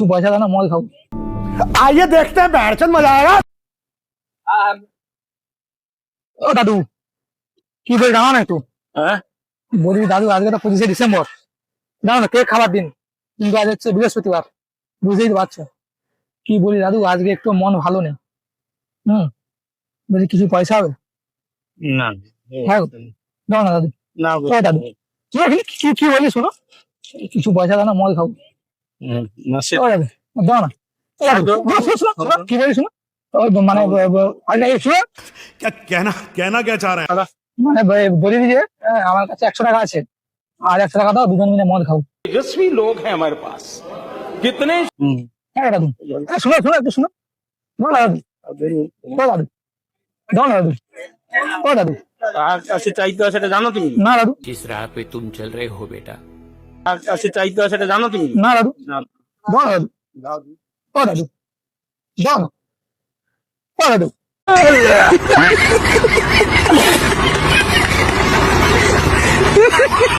तू पैसा था ना मॉल खाओ। आइए देखते हैं बैठचंद मजा आएगा। ও দাদু কি বলি জানো না একটু হ্যাঁ বলি দাদু আজকে তো 25শে ডিসেম্বর জানো না কেক খাবার দিন কিন্তু আজ হচ্ছে বৃহস্পতিবার বুঝতেই তো পারছো কি বলি দাদু আজকে একটু মন ভালো নেই হুম বলি কিছু পয়সা হবে না হ্যাঁ দাও না দাদু না ও দাদু কি কি বলি শোনো কিছু পয়সা দাও না মল খাও না সে ও দাদু দাও না ও দাদু, শোনো, শোনো, শোনো, কি বলি শোনো ওই মানে আরে শোনো क्या कहना कहना क्या चाह रहे हैं? মানে বলি যে আমার কাছে 100 টাকা আছে আর 100 টাকা দাও দুজন মিলে মদ খাও तेजस्वी लोग हैं हमारे पास कितने হ্যাঁ দাদু শোনো শোনো একটু শোনো দাও না দাদু ও দাদু দাও না দাদু ও দাদু কার কাছে চাইতে হয় সেটা জানো তুমি না দাদু जिस राह पे तुम चल रहे हो बेटा কার কাছে চাইতে হয় সেটা জানো তুমি না দাদু না দাও না দাদু ও দাদু দাও না ও দাদু